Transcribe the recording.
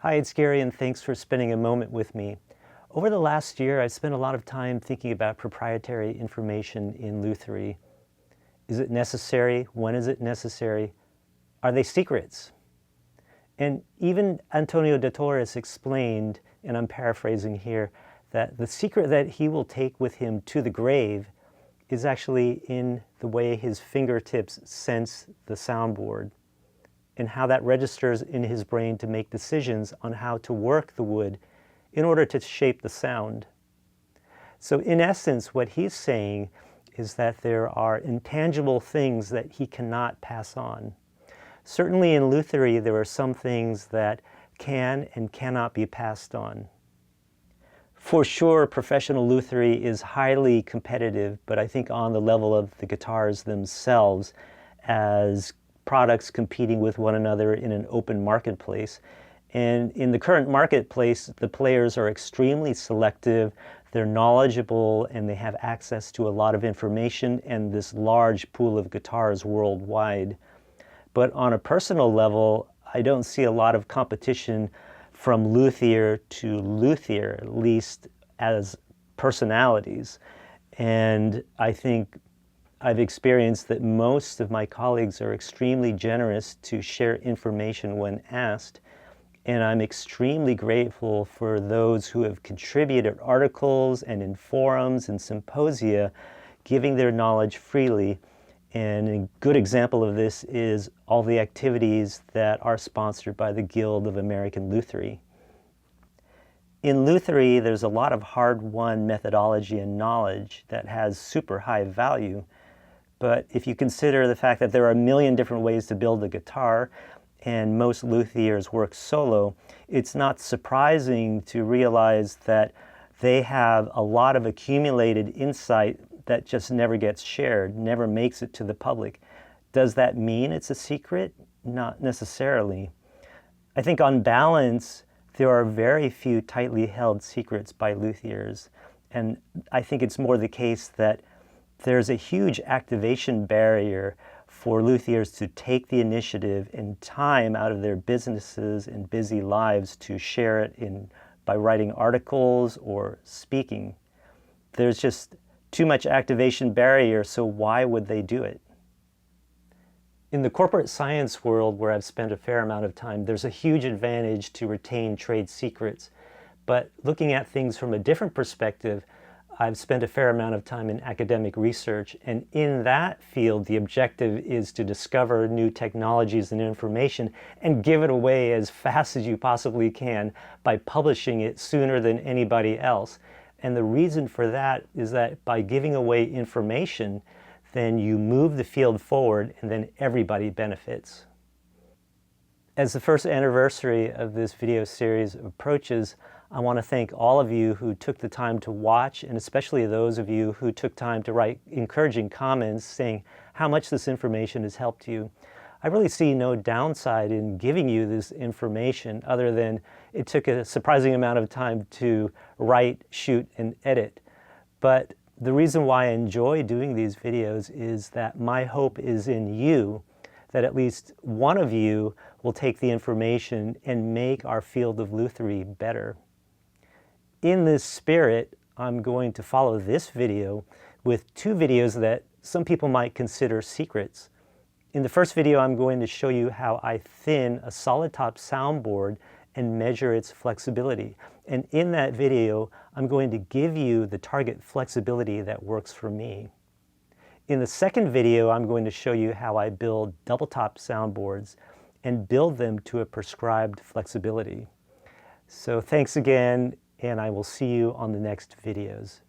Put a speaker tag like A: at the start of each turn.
A: Hi, it's Gary, and thanks for spending a moment with me. Over the last year, I've spent a lot of time thinking about proprietary information in Lutherie. Is it necessary? When is it necessary? Are they secrets? And even Antonio de Torres explained, and I'm paraphrasing here, that the secret that he will take with him to the grave is actually in the way his fingertips sense the soundboard, and how that registers in his brain to make decisions on how to work the wood in order to shape the sound. So in essence, what he's saying is that there are intangible things that he cannot pass on. Certainly in Lutherie, there are some things that can and cannot be passed on. For sure, professional Lutherie is highly competitive, but I think on the level of the guitars themselves as products competing with one another in an open marketplace. And in the current marketplace, the players are extremely selective, they're knowledgeable, and they have access to a lot of information and this large pool of guitars worldwide. But on a personal level, I don't see a lot of competition from luthier to luthier, at least as personalities. And I think I've experienced that most of my colleagues are extremely generous to share information when asked, and I'm extremely grateful for those who have contributed articles and in forums and symposia, giving their knowledge freely. And a good example of this is all the activities that are sponsored by the Guild of American Lutherie. In Lutherie, there's a lot of hard-won methodology and knowledge that has super high value. But if you consider the fact that there are a million different ways to build a guitar, and most luthiers work solo, it's not surprising to realize that they have a lot of accumulated insight that just never gets shared, never makes it to the public. Does that mean it's a secret? Not necessarily. I think on balance, there are very few tightly held secrets by luthiers, and I think it's more the case that there's a huge activation barrier for luthiers to take the initiative and time out of their businesses and busy lives to share it by writing articles or speaking. There's just too much activation barrier, so why would they do it? In the corporate science world, where I've spent a fair amount of time, there's a huge advantage to retain trade secrets. But looking at things from a different perspective, I've spent a fair amount of time in academic research, and in that field, the objective is to discover new technologies and information and give it away as fast as you possibly can by publishing it sooner than anybody else. And the reason for that is that by giving away information, then you move the field forward and then everybody benefits. As the first anniversary of this video series approaches, I want to thank all of you who took the time to watch, and especially those of you who took time to write encouraging comments saying how much this information has helped you. I really see no downside in giving you this information other than it took a surprising amount of time to write, shoot, and edit. But the reason why I enjoy doing these videos is that my hope is in you, that at least one of you will take the information and make our field of Lutherie better. In this spirit, I'm going to follow this video with two videos that some people might consider secrets. In the first video, I'm going to show you how I thin a solid top soundboard and measure its flexibility. And in that video, I'm going to give you the target flexibility that works for me. In the second video, I'm going to show you how I build double top soundboards and build them to a prescribed flexibility. So thanks again, and I will see you on the next videos.